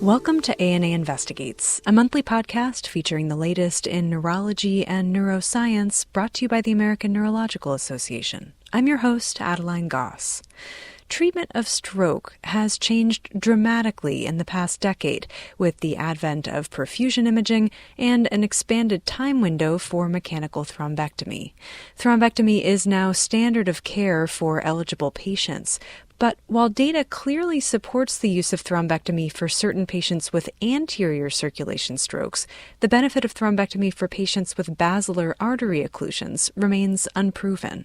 Welcome to ANA Investigates, a monthly podcast featuring the latest in neurology and neuroscience brought to you by the American Neurological Association. I'm your host, Adeline Goss. Treatment of stroke has changed dramatically in the past decade with the advent of perfusion imaging and an expanded time window for mechanical thrombectomy. Thrombectomy is now standard of care for eligible patients. But while data clearly supports the use of thrombectomy for certain patients with anterior circulation strokes, the benefit of thrombectomy for patients with basilar artery occlusions remains unproven.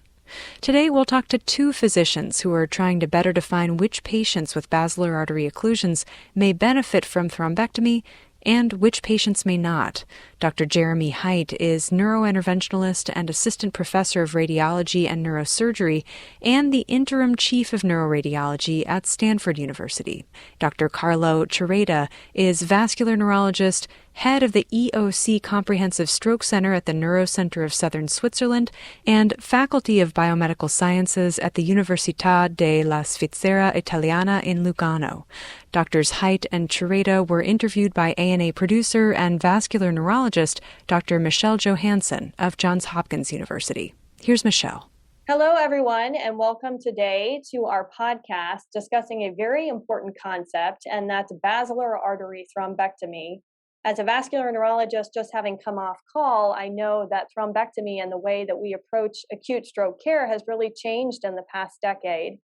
Today, we'll talk to two physicians who are trying to better define which patients with basilar artery occlusions may benefit from thrombectomy and which patients may not. Dr. Jeremy Heit is neurointerventionalist and assistant professor of radiology and neurosurgery and the interim chief of neuroradiology at Stanford University. Dr. Carlo Cereda is vascular neurologist, head of the EOC Comprehensive Stroke Center at the Neurocenter of Southern Switzerland, and faculty of Biomedical Sciences at the Università della Svizzera Italiana in Lugano. Doctors Heit and Cereda were interviewed by ANA producer and vascular neurologist Dr. Michelle Johansson of Johns Hopkins University. Here's Michelle. Hello, everyone, and welcome today to our podcast discussing a very important concept, and that's basilar artery thrombectomy. As a vascular neurologist, just having come off call, I know that thrombectomy and the way that we approach acute stroke care has really changed in the past decade.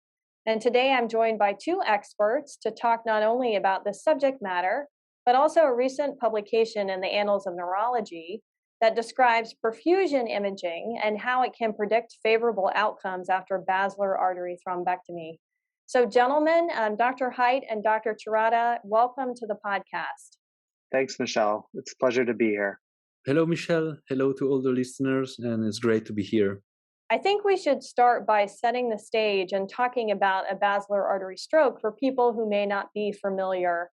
And today I'm joined by two experts to talk not only about this subject matter, but also a recent publication in the Annals of Neurology that describes perfusion imaging and how it can predict favorable outcomes after basilar artery thrombectomy. So gentlemen, Dr. Heit and Dr. Cereda, welcome to the podcast. Thanks, Michelle. It's a pleasure to be here. Hello, Michelle. Hello to all the listeners, and it's great to be here. I think we should start by setting the stage and talking about a basilar artery stroke for people who may not be familiar.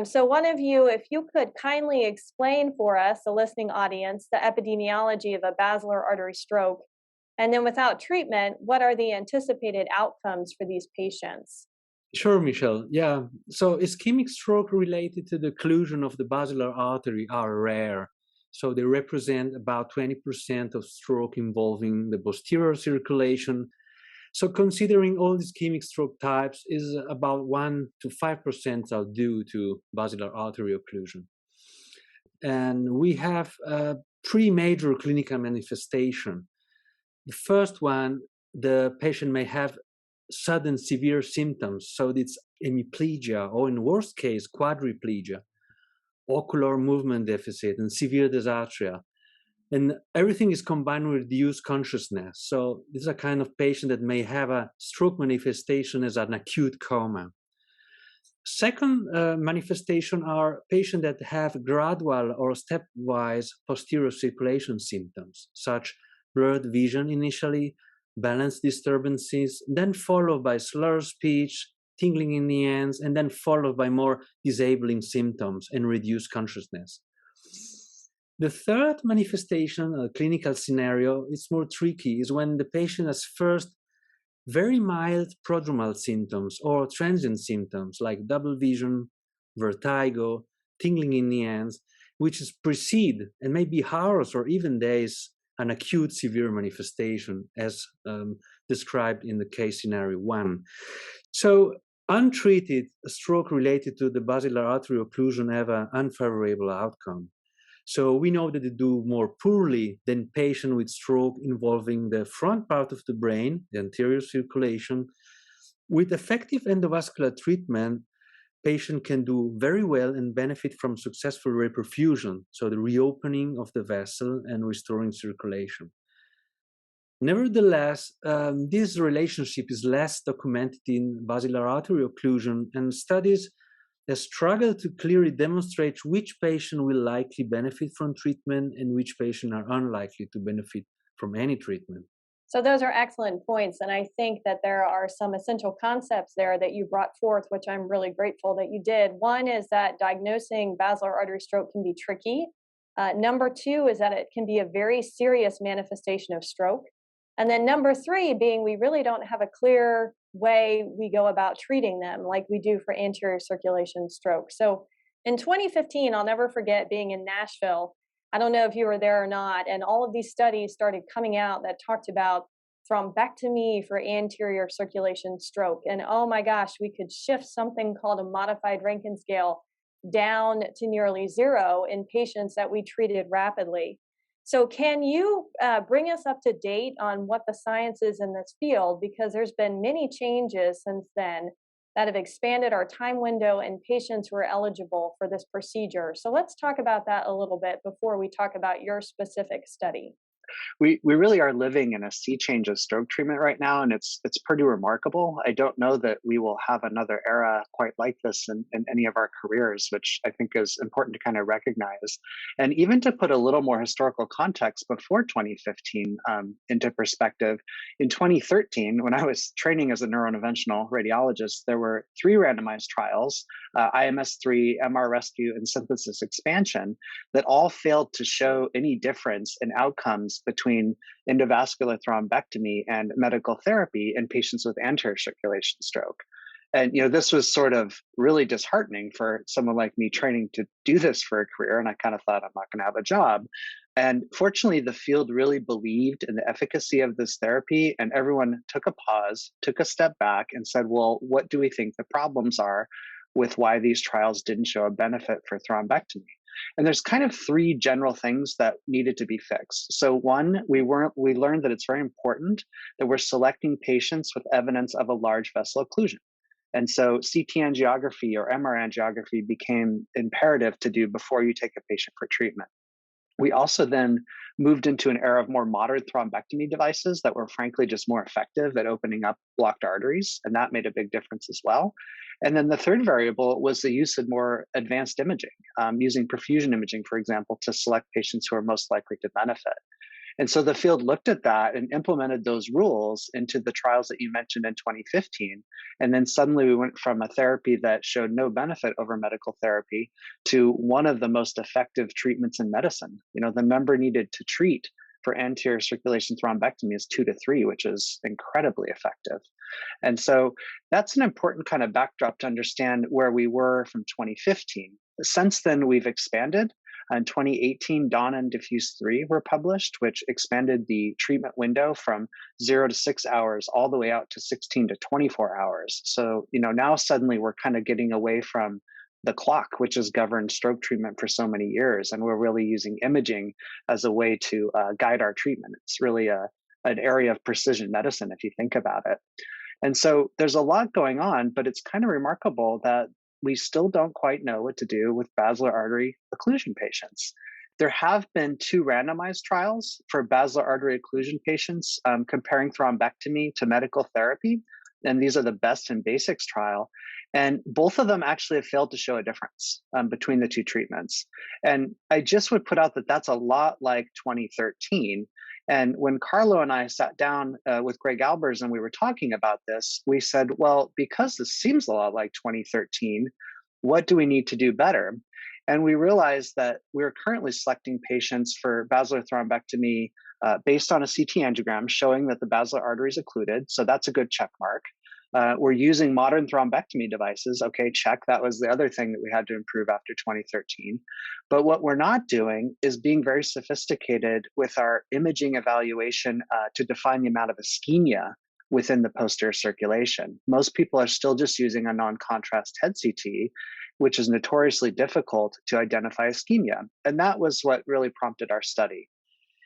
So one of you, if you could kindly explain for us, the listening audience, the epidemiology of a basilar artery stroke, and then without treatment, what are the anticipated outcomes for these patients? Sure, Michelle. Yeah. So ischemic stroke related to the occlusion of the basilar artery are rare. So they represent about 20% of stroke involving the posterior circulation. So considering all ischemic stroke types is about 1 to 5% are due to basilar artery occlusion. And we have three major clinical manifestations. The first one, the patient may have sudden severe symptoms. So it's hemiplegia, or in worst case, quadriplegia, ocular movement deficit, and severe dysarthria. And everything is combined with reduced consciousness. So this is a kind of patient that may have a stroke manifestation as an acute coma. Second manifestation are patients that have gradual or stepwise posterior circulation symptoms, such blurred vision initially, balance disturbances, then followed by slurred speech, tingling in the hands, and then followed by more disabling symptoms and reduced consciousness. The third manifestation, a clinical scenario, is more tricky, is when the patient has first very mild prodromal symptoms or transient symptoms like double vision, vertigo, tingling in the hands, which is precede and maybe hours or even days an acute severe manifestation as described in the case scenario 1. So untreated stroke related to the basilar artery occlusion have an unfavorable outcome. So we know that they do more poorly than patients with stroke involving the front part of the brain, the anterior circulation. With effective endovascular treatment, patient can do very well and benefit from successful reperfusion, so the reopening of the vessel and restoring circulation. Nevertheless, this relationship is less documented in basilar artery occlusion, and studies have struggled to clearly demonstrate which patient will likely benefit from treatment and which patient are unlikely to benefit from any treatment. So those are excellent points, and I think that there are some essential concepts there that you brought forth, which I'm really grateful that you did. One is that diagnosing basilar artery stroke can be tricky. Number two is that it can be a very serious manifestation of stroke. And then number three being we really don't have a clear way we go about treating them, like we do for anterior circulation stroke. So in 2015, I'll never forget being in Nashville. I don't know if you were there or not, and all of these studies started coming out that talked about thrombectomy for anterior circulation stroke. And oh my gosh, we could shift something called a modified Rankin scale down to nearly zero in patients that we treated rapidly. So can you bring us up to date on what the science is in this field? Because there's been many changes since then that have expanded our time window and patients who are eligible for this procedure. So let's talk about that a little bit before we talk about your specific study. We really are living in a sea change of stroke treatment right now, and it's pretty remarkable. I don't know that we will have another era quite like this in any of our careers, which I think is important to kind of recognize. And even to put a little more historical context before 2015 into perspective, in 2013, when I was training as a neurointerventional radiologist, there were 3 randomized trials, IMS3, MR rescue, and synthesis expansion, that all failed to show any difference in outcomes between endovascular thrombectomy and medical therapy in patients with anterior circulation stroke. And this was sort of really disheartening for someone like me training to do this for a career, and I kind of thought I'm not going to have a job. And fortunately, the field really believed in the efficacy of this therapy, and everyone took a pause, took a step back, and said, well, what do we think the problems are with why these trials didn't show a benefit for thrombectomy? And there's kind of 3 general things that needed to be fixed. So one, we learned that it's very important that we're selecting patients with evidence of a large vessel occlusion. And so CT angiography or MR angiography became imperative to do before you take a patient for treatment. We also then moved into an era of more modern thrombectomy devices that were frankly just more effective at opening up blocked arteries, and that made a big difference as well. And then the third variable was the use of more advanced imaging, using perfusion imaging, for example, to select patients who are most likely to benefit. And so the field looked at that and implemented those rules into the trials that you mentioned in 2015. And then suddenly we went from a therapy that showed no benefit over medical therapy to one of the most effective treatments in medicine. The number needed to treat for anterior circulation thrombectomy is 2 to 3, which is incredibly effective. And so that's an important kind of backdrop to understand where we were from 2015. Since then, we've expanded. In 2018, DAWN and Diffuse 3 were published, which expanded the treatment window from 0 to 6 hours all the way out to 16 to 24 hours. So, now suddenly we're kind of getting away from the clock, which has governed stroke treatment for so many years, and we're really using imaging as a way to guide our treatment. It's really an area of precision medicine, if you think about it. And so there's a lot going on, but it's kind of remarkable that we still don't quite know what to do with basilar artery occlusion patients. There have been 2 randomized trials for basilar artery occlusion patients comparing thrombectomy to medical therapy. And these are the BEST and BASICS trial. And both of them actually have failed to show a difference between the 2 treatments. And I just would put out that that's a lot like 2013. And when Carlo and I sat down with Greg Albers and we were talking about this, we said, well, because this seems a lot like 2013, what do we need to do better? And we realized that we're currently selecting patients for basilar thrombectomy based on a CT angiogram showing that the basilar artery is occluded. So that's a good check mark. We're using modern thrombectomy devices. Okay, check. That was the other thing that we had to improve after 2013. But what we're not doing is being very sophisticated with our imaging evaluation to define the amount of ischemia within the posterior circulation. Most people are still just using a non-contrast head CT, which is notoriously difficult to identify ischemia. And that was what really prompted our study.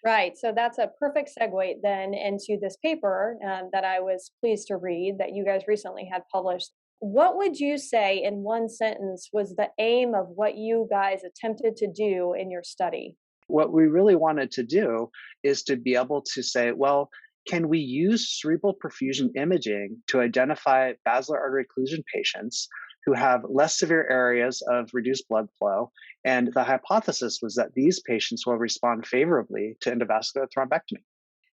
Right. So that's a perfect segue then into this paper that I was pleased to read that you guys recently had published. What would you say in one sentence was the aim of what you guys attempted to do in your study? What we really wanted to do is to be able to say, well, can we use cerebral perfusion imaging to identify basilar artery occlusion patients who have less severe areas of reduced blood flow? And the hypothesis was that these patients will respond favorably to endovascular thrombectomy.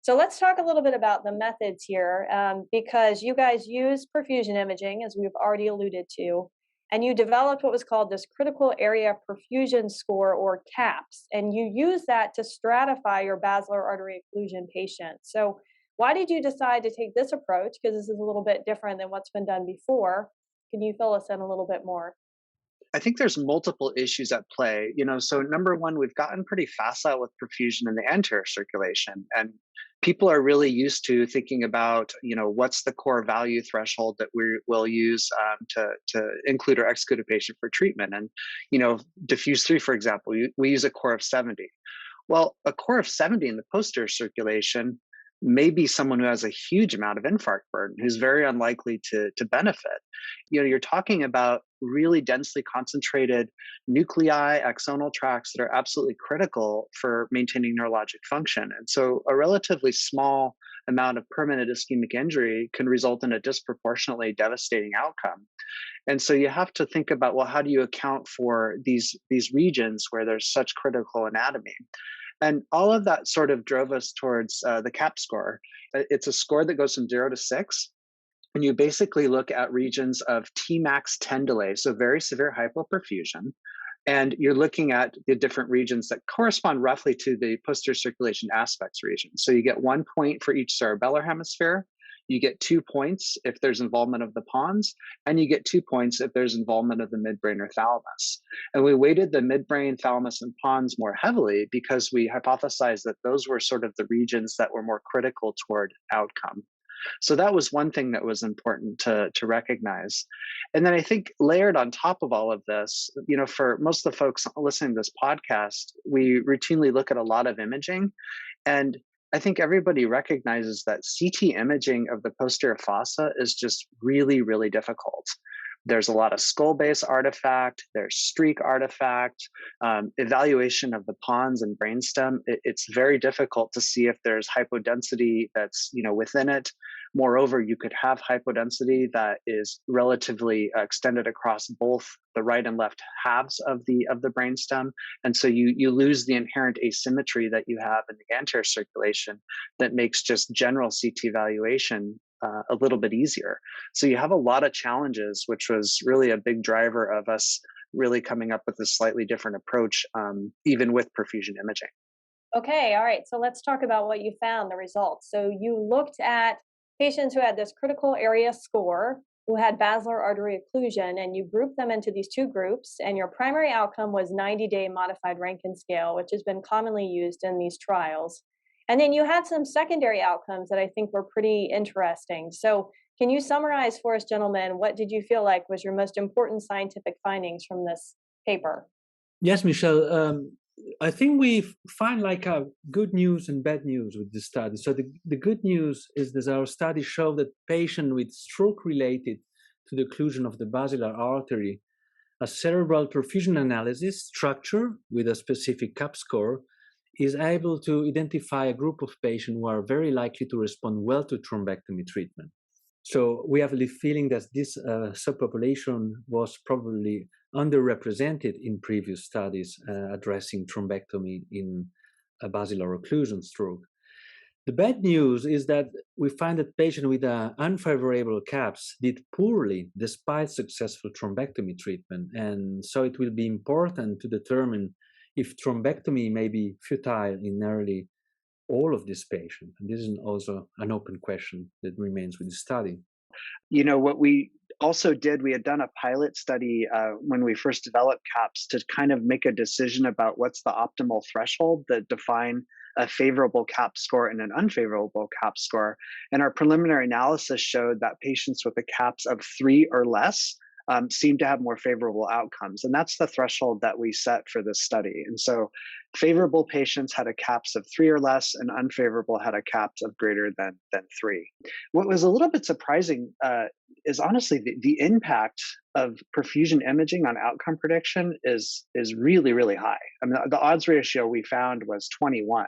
So let's talk a little bit about the methods here, because you guys use perfusion imaging, as we've already alluded to, and you developed what was called this critical area perfusion score, or CAPS, and you use that to stratify your basilar artery occlusion patients. So Why did you decide to take this approach? Because this is a little bit different than what's been done before. Can you fill us in a little bit more? I think there's multiple issues at play. So number one, we've gotten pretty facile with perfusion in the anterior circulation, and people are really used to thinking about, what's the core value threshold that we will use to include or exclude a patient for treatment. And, diffuse 3, for example, we use a core of 70. Well, a core of 70 in the posterior circulation may be someone who has a huge amount of infarct burden, who's very unlikely to benefit. You're talking about really densely concentrated nuclei, axonal tracts that are absolutely critical for maintaining neurologic function. And so a relatively small amount of permanent ischemic injury can result in a disproportionately devastating outcome. And so you have to think about, well, how do you account for these regions where there's such critical anatomy? And all of that sort of drove us towards the CAP score. It's a score that goes from 0 to 6. And you basically look at regions of Tmax 10 delay, so very severe hypoperfusion. And you're looking at the different regions that correspond roughly to the posterior circulation aspects region. So you get 1 point for each cerebellar hemisphere. You get 2 points if there's involvement of the pons, and you get 2 points if there's involvement of the midbrain or thalamus. And we weighted the midbrain, thalamus, and pons more heavily because we hypothesized that those were sort of the regions that were more critical toward outcome. So that was one thing that was important to recognize. And then I think layered on top of all of this, for most of the folks listening to this podcast, we routinely look at a lot of imaging. And I think everybody recognizes that CT imaging of the posterior fossa is just really, really difficult. There's a lot of skull base artifact, there's streak artifact, evaluation of the pons and brainstem. It's very difficult to see if there's hypodensity that's within it. Moreover, you could have hypodensity that is relatively extended across both the right and left halves of the brainstem, and so you lose the inherent asymmetry that you have in the anterior circulation that makes just general CT evaluation a little bit easier. So you have a lot of challenges, which was really a big driver of us really coming up with a slightly different approach, even with perfusion imaging. Okay, all right. So let's talk about what you found, the results. So you looked at patients who had this critical area score, who had basilar artery occlusion, and you grouped them into these two groups, and your primary outcome was 90-day modified Rankin scale, which has been commonly used in these trials. And then you had some secondary outcomes that I think were pretty interesting. So can you summarize for us, gentlemen, what did you feel like was your most important scientific findings from this paper? Yes, Michelle. I think we find good news and bad news with this study. So the good news is that our study showed that patients with stroke related to the occlusion of the basilar artery, a cerebral perfusion analysis structure with a specific CAP score is able to identify a group of patients who are very likely to respond well to thrombectomy treatment. So we have the feeling that this subpopulation was probably underrepresented in previous studies addressing thrombectomy in a basilar occlusion stroke. The bad news is that we find that patients with unfavorable CAPs did poorly despite successful thrombectomy treatment. And so it will be important to determine if thrombectomy may be futile in nearly all of these patients. And this is also an open question that remains with the study. What we also did, we had done a pilot study when we first developed CAPS to kind of make a decision about what's the optimal threshold that define a favorable CAP score and an unfavorable CAP score. And our preliminary analysis showed that patients with a CAPS of 3 or less seem to have more favorable outcomes. And that's the threshold that we set for this study. And so favorable patients had a CAPS of 3 or less, and unfavorable had a CAPS of greater than 3. What was a little bit surprising is honestly the impact of perfusion imaging on outcome prediction is really, really high. I mean, the odds ratio we found was 21.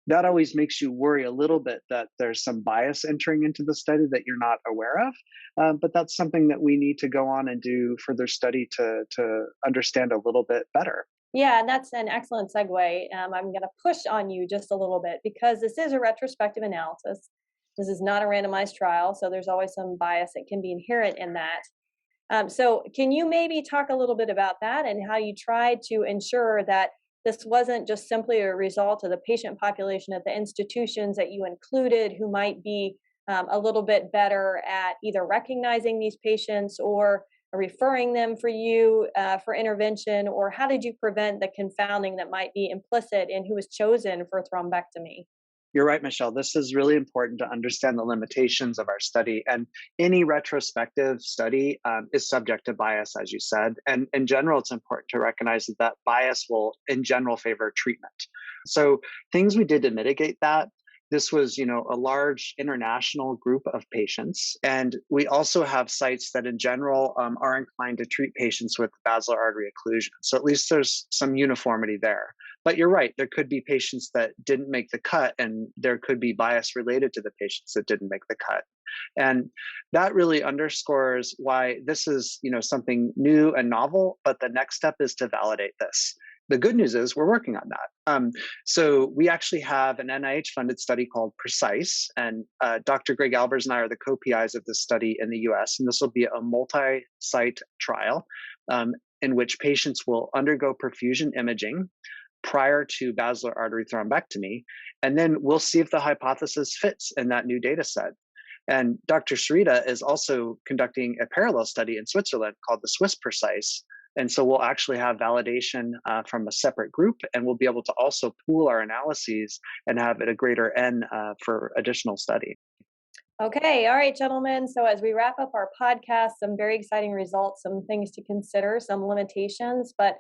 That always makes you worry a little bit that there's some bias entering into the study that you're not aware of. But that's something that we need to go on and do further study to understand a little bit better. Yeah, and that's an excellent segue. I'm going to push on you just a little bit because this is a retrospective analysis. This is not a randomized trial, so there's always some bias that can be inherent in that. So can you maybe talk a little bit about that and how you tried to ensure that this wasn't just simply a result of the patient population at the institutions that you included who might be a little bit better at either recognizing these patients or referring them for you for intervention, or how did you prevent the confounding that might be implicit in who was chosen for thrombectomy? You're right, Michelle. This is really important to understand the limitations of our study. And any retrospective study is subject to bias, as you said. And in general, it's important to recognize that that bias will, in general, favor treatment. So things we did to mitigate that. This was, a large international group of patients. And we also have sites that in general are inclined to treat patients with basilar artery occlusion. So at least there's some uniformity there. But you're right, there could be patients that didn't make the cut, and there could be bias related to the patients that didn't make the cut. And that really underscores why this is, something new and novel, but the next step is to validate this. The good news is we're working on that. So we actually have an NIH-funded study called PRECISE, and Dr. Greg Albers and I are the co-PIs of this study in the US, and this will be a multi-site trial in which patients will undergo perfusion imaging prior to basilar artery thrombectomy, and then we'll see if the hypothesis fits in that new data set. And Dr. Cereda is also conducting a parallel study in Switzerland called the Swiss PRECISE. And so we'll actually have validation from a separate group, and we'll be able to also pool our analyses and have it a greater N for additional study. Okay, all right, gentlemen. So as we wrap up our podcast, some very exciting results, some things to consider, some limitations, but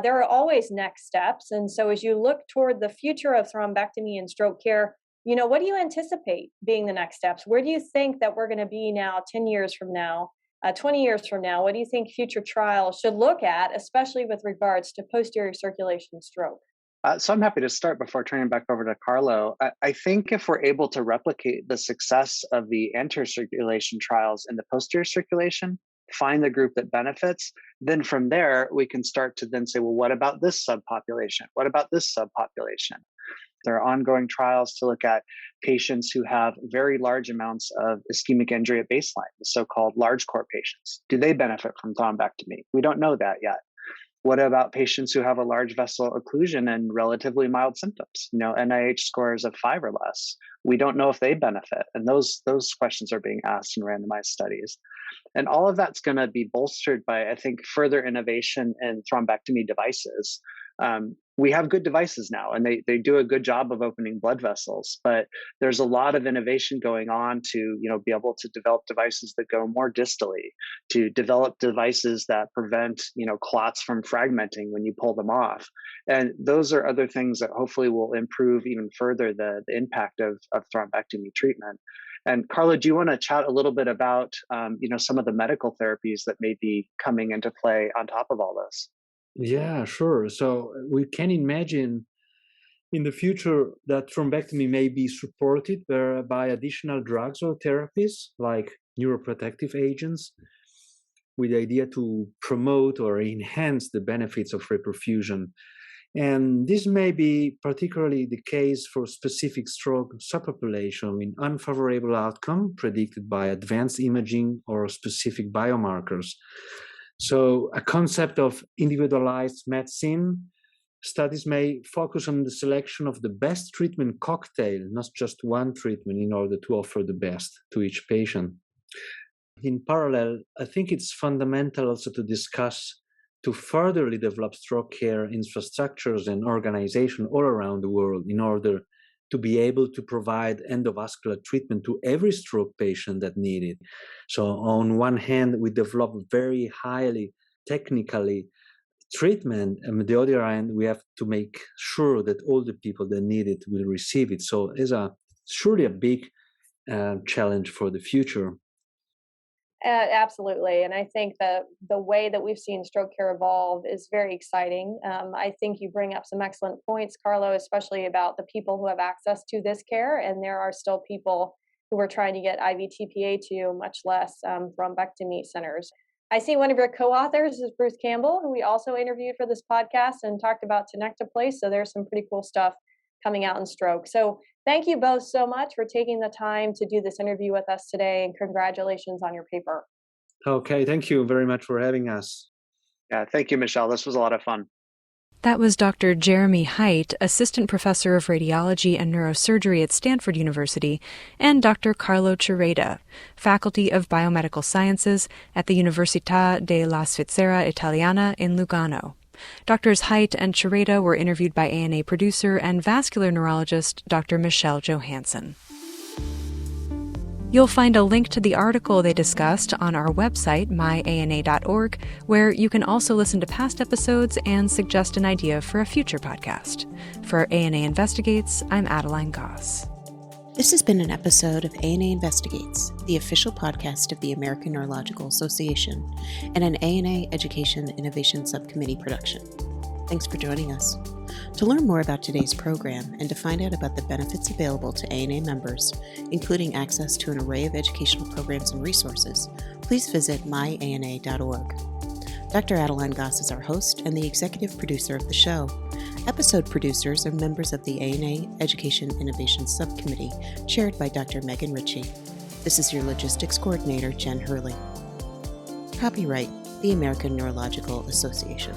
there are always next steps. And so as you look toward the future of thrombectomy and stroke care, what do you anticipate being the next steps? Where do you think that we're going to be now, 10 years from now, 20 years from now? What do you think future trials should look at, especially with regards to posterior circulation stroke? So I'm happy to start before turning back over to Carlo. I think if we're able to replicate the success of the anterior circulation trials in the posterior circulation, find the group that benefits, then from there, we can start to then say, well, what about this subpopulation? What about this subpopulation? There are ongoing trials to look at patients who have very large amounts of ischemic injury at baseline, the so-called large core patients. Do they benefit from thrombectomy? We don't know that yet. What about patients who have a large vessel occlusion and relatively mild symptoms? NIH scores of 5 or less. We don't know if they benefit. And those questions are being asked in randomized studies. And all of that's going to be bolstered by, I think, further innovation in thrombectomy devices. We have good devices now, and they do a good job of opening blood vessels, but there's a lot of innovation going on to be able to develop devices that go more distally, to develop devices that prevent clots from fragmenting when you pull them off. And those are other things that hopefully will improve even further the impact of thrombectomy treatment. And Carlo, do you want to chat a little bit about some of the medical therapies that may be coming into play on top of all this? Yeah, sure. So we can imagine in the future that thrombectomy may be supported by additional drugs or therapies like neuroprotective agents, with the idea to promote or enhance the benefits of reperfusion. And this may be particularly the case for specific stroke subpopulation with unfavorable outcome predicted by advanced imaging or specific biomarkers. So a concept of individualized medicine, studies may focus on the selection of the best treatment cocktail, not just one treatment, in order to offer the best to each patient. In parallel, I think it's fundamental also to discuss to furtherly develop stroke care infrastructures and organization all around the world in order to be able to provide endovascular treatment to every stroke patient that need it. So on one hand, we develop very highly technically treatment, and on the other hand, we have to make sure that all the people that need it will receive it. So it's surely a big challenge for the future. Absolutely. And I think that the way that we've seen stroke care evolve is very exciting. I think you bring up some excellent points, Carlo, especially about the people who have access to this care. And there are still people who are trying to get IVTPA to, much less thrombectomy centers. I see one of your co-authors is Bruce Campbell, who we also interviewed for this podcast and talked about tenecteplase. So there's some pretty cool stuff coming out in stroke. So thank you both so much for taking the time to do this interview with us today, and congratulations on your paper. Okay, thank you very much for having us. Yeah, thank you, Michelle. This was a lot of fun. That was Dr. Jeremy Heit, Assistant Professor of Radiology and Neurosurgery at Stanford University, and Dr. Carlo Cereda, Faculty of Biomedical Sciences at the Università della Svizzera Italiana in Lugano. Doctors Heit and Cereda were interviewed by ANA producer and vascular neurologist Dr. Michelle Johansson. You'll find a link to the article they discussed on our website, myana.org, where you can also listen to past episodes and suggest an idea for a future podcast. For ANA Investigates, I'm Adeline Goss. This has been an episode of ANA Investigates, the official podcast of the American Neurological Association, and an ANA Education Innovation Subcommittee production. Thanks for joining us. To learn more about today's program and to find out about the benefits available to ANA members, including access to an array of educational programs and resources, please visit myana.org. Dr. Adeline Goss is our host and the executive producer of the show. Episode producers are members of the ANA Education Innovation Subcommittee, chaired by Dr. Megan Ritchie. This is your logistics coordinator, Jen Hurley. Copyright, the American Neurological Association.